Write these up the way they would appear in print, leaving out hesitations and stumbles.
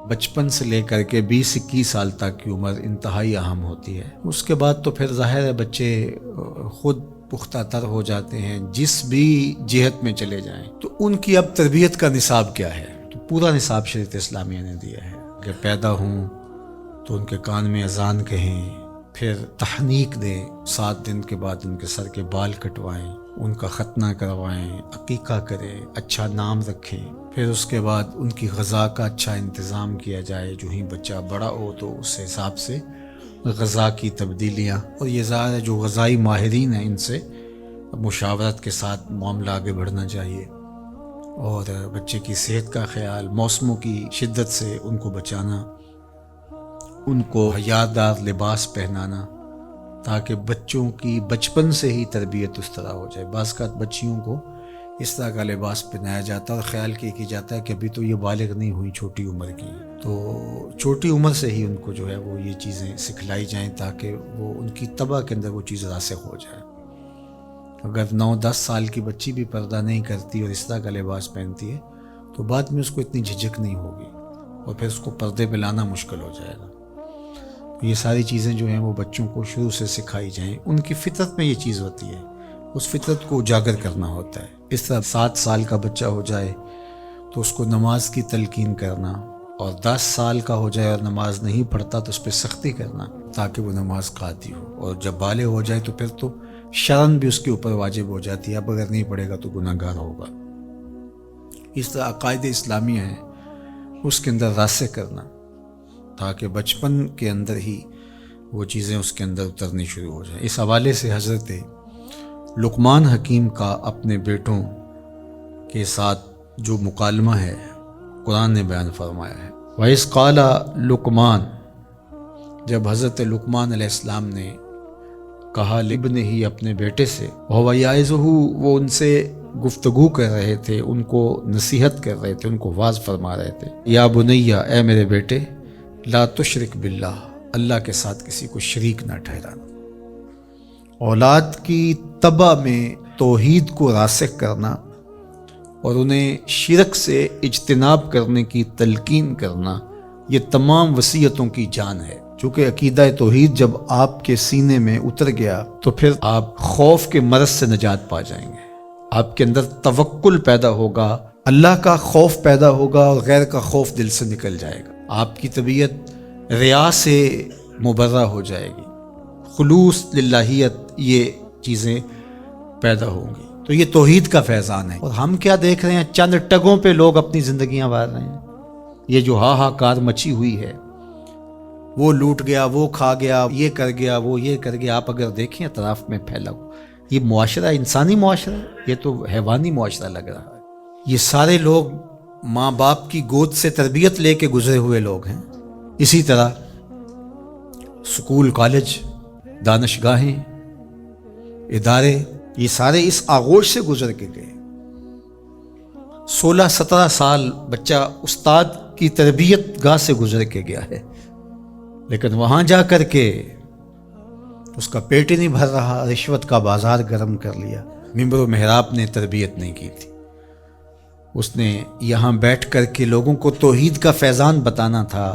بچپن سے لے کر کے 20-21 سال تک کی عمر انتہائی اہم ہوتی ہے۔ اس کے بعد تو پھر ظاہر ہے بچے خود پختہ تر ہو جاتے ہیں، جس بھی جہت میں چلے جائیں۔ تو ان کی اب تربیت کا نصاب کیا ہے؟ تو پورا نصاب شریعت اسلامیہ نے دیا ہے کہ پیدا ہوں تو ان کے کان میں اذان کہیں، پھر تحنیک دیں، 7 دن کے بعد ان کے سر کے بال کٹوائیں، ان کا ختنہ کروائیں، عقیقہ کریں، اچھا نام رکھیں، پھر اس کے بعد ان کی غذا کا اچھا انتظام کیا جائے۔ جو ہی بچہ بڑا ہو تو اس حساب سے غذا کی تبدیلیاں، اور یہ ظاہر ہے جو غذائی ماہرین ہیں ان سے مشاورت کے ساتھ معاملہ آگے بڑھنا چاہیے، اور بچے کی صحت کا خیال، موسموں کی شدت سے ان کو بچانا، ان کو حیادار لباس پہنانا، تاکہ بچوں کی بچپن سے ہی تربیت اس طرح ہو جائے۔ بعض اوقات بچیوں کو اس طرح کا لباس پہنایا جاتا ہے اور خیال کی جاتا ہے کہ ابھی تو یہ بالغ نہیں ہوئی، چھوٹی عمر کی، تو چھوٹی عمر سے ہی ان کو جو ہے وہ یہ چیزیں سکھلائی جائیں تاکہ وہ ان کی طبع کے اندر وہ چیز راسخ ہو جائے۔ اگر 9-10 سال کی بچی بھی پردہ نہیں کرتی اور اس طرح کا لباس پہنتی ہے تو بعد میں اس کو اتنی جھجک نہیں ہوگی اور پھر اس کو پردے پہ لانا مشکل ہو جائے گا۔ یہ ساری چیزیں جو ہیں وہ بچوں کو شروع سے سکھائی جائیں۔ ان کی فطرت میں یہ چیز ہوتی ہے، اس فطرت کو اجاگر کرنا ہوتا ہے۔ اس طرح 7 سال کا بچہ ہو جائے تو اس کو نماز کی تلقین کرنا، اور 10 سال کا ہو جائے اور نماز نہیں پڑھتا تو اس پہ سختی کرنا تاکہ وہ نماز قاضی ہو، اور جب بالغ ہو جائے تو پھر تو شرن بھی اس کے اوپر واجب ہو جاتی ہے، اب اگر نہیں پڑھے گا تو گناہ گار ہوگا۔ اس طرح عقائد اسلامیہ ہیں اس کے اندر راسخ کرنا تاکہ بچپن کے اندر ہی وہ چیزیں اس کے اندر اترنی شروع ہو جائیں۔ اس حوالے سے حضرت لقمان حکیم کا اپنے بیٹوں کے ساتھ جو مکالمہ ہے قرآن نے بیان فرمایا ہے۔ وَإِذْ قَالَ لقمان، جب حضرت لقمان علیہ السلام نے کہا لابنہ ہی، اپنے بیٹے سے، وَهُوَ يَعِظُهُ، وہ ان سے گفتگو کر رہے تھے، ان کو نصیحت کر رہے تھے، ان کو واعظ فرما رہے تھے، یا بنیہ، اے میرے بیٹے، لا تشرک باللہ، اللہ کے ساتھ کسی کو شریک نہ ٹھہرانا۔ اولاد کی طبع میں توحید کو راسخ کرنا اور انہیں شرک سے اجتناب کرنے کی تلقین کرنا، یہ تمام وصیتوں کی جان ہے۔ چونکہ عقیدہ توحید جب آپ کے سینے میں اتر گیا تو پھر آپ خوف کے مرض سے نجات پا جائیں گے، آپ کے اندر توکل پیدا ہوگا، اللہ کا خوف پیدا ہوگا اور غیر کا خوف دل سے نکل جائے گا، آپ کی طبیعت ریا سے مبرہ ہو جائے گی، خلوص للہیت، یہ چیزیں پیدا ہوں گی۔ تو یہ توحید کا فیضان ہے۔ اور ہم کیا دیکھ رہے ہیں؟ چند ٹگوں پہ لوگ اپنی زندگیاں وار رہے ہیں۔ یہ جو ہاہاکار مچی ہوئی ہے، وہ لوٹ گیا، وہ کھا گیا، یہ کر گیا، وہ یہ کر گیا، آپ اگر دیکھیں اطراف میں پھیلا ہو، یہ معاشرہ انسانی معاشرہ ہے؟ یہ تو حیوانی معاشرہ لگ رہا ہے۔ یہ سارے لوگ ماں باپ کی گود سے تربیت لے کے گزرے ہوئے لوگ ہیں۔ اسی طرح سکول، کالج، دانشگاہیں، ادارے، یہ سارے اس آغوش سے گزر کے گئے۔ 16-17 سال بچہ استاد کی تربیت گاہ سے گزر کے گیا ہے، لیکن وہاں جا کر کے اس کا پیٹ ہی نہیں بھر رہا، رشوت کا بازار گرم کر لیا۔ ممبر و محراب نے تربیت نہیں کی تھی، اس نے یہاں بیٹھ کر کے لوگوں کو توحید کا فیضان بتانا تھا،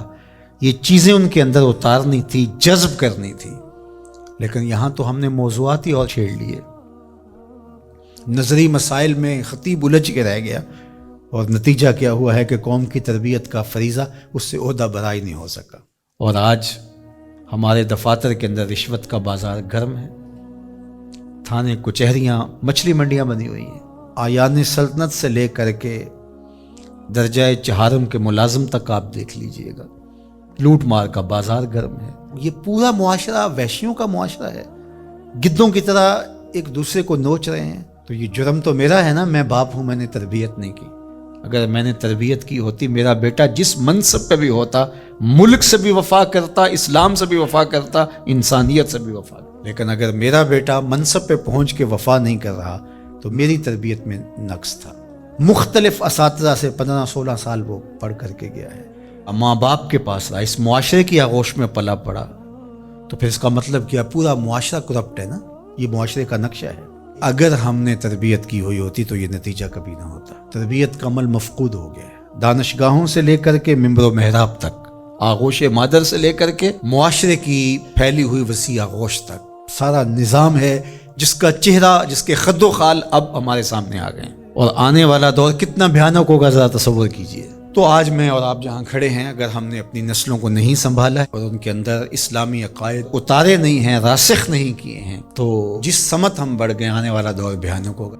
یہ چیزیں ان کے اندر اتارنی تھی، جذب کرنی تھی، لیکن یہاں تو ہم نے موضوعات ہی اور چھیڑ لیے۔ نظری مسائل میں خطیب الجھ کے رہ گیا، اور نتیجہ کیا ہوا ہے کہ قوم کی تربیت کا فریضہ اس سے عہدہ برائی نہیں ہو سکا۔ اور آج ہمارے دفاتر کے اندر رشوت کا بازار گرم ہے، تھانے کچہریاں مچھلی منڈیاں بنی ہوئی ہیں، آیان سلطنت سے لے کر کے درجہ چہارم کے ملازم تک آپ دیکھ لیجئے گا، لوٹ مار کا بازار گرم ہے۔ یہ پورا معاشرہ وحشیوں کا معاشرہ ہے، گدوں کی طرح ایک دوسرے کو نوچ رہے ہیں۔ تو یہ جرم تو میرا ہے نا، میں باپ ہوں، میں نے تربیت نہیں کی۔ اگر میں نے تربیت کی ہوتی، میرا بیٹا جس منصب پہ بھی ہوتا، ملک سے بھی وفا کرتا، اسلام سے بھی وفا کرتا، انسانیت سے بھی وفا کرتا، لیکن اگر میرا بیٹا منصب پہ پہنچ کے وفا نہیں کر رہا تو میری تربیت میں نقص تھا۔ مختلف اساتذہ سے 15-16 سال وہ پڑھ کر کے گیا ہے، ماں باپ کے پاس رہا، اس معاشرے کی آغوش میں پلا پڑا، تو پھر اس کا مطلب کیا؟ پورا معاشرہ کرپٹ ہے نا، یہ معاشرے کا نقشہ ہے۔ اگر ہم نے تربیت کی ہوئی ہوتی تو یہ نتیجہ کبھی نہ ہوتا۔ تربیت کا عمل مفقود ہو گیا ہے، دانشگاہوں سے لے کر کے ممبر و محراب تک، آغوش مادر سے لے کر کے معاشرے کی پھیلی ہوئی وسیع آغوش تک، سارا نظام ہے جس کا چہرہ، جس کے خد و خال اب ہمارے سامنے آ گئے ہیں، اور آنے والا دور کتنا بھیانک ہوگا ذرا تصور کیجئے۔ تو آج میں اور آپ جہاں کھڑے ہیں، اگر ہم نے اپنی نسلوں کو نہیں سنبھالا ہے اور ان کے اندر اسلامی عقائد اتارے نہیں ہیں، راسخ نہیں کیے ہیں، تو جس سمت ہم بڑھ گئے، آنے والا دور بھیانک ہوگا۔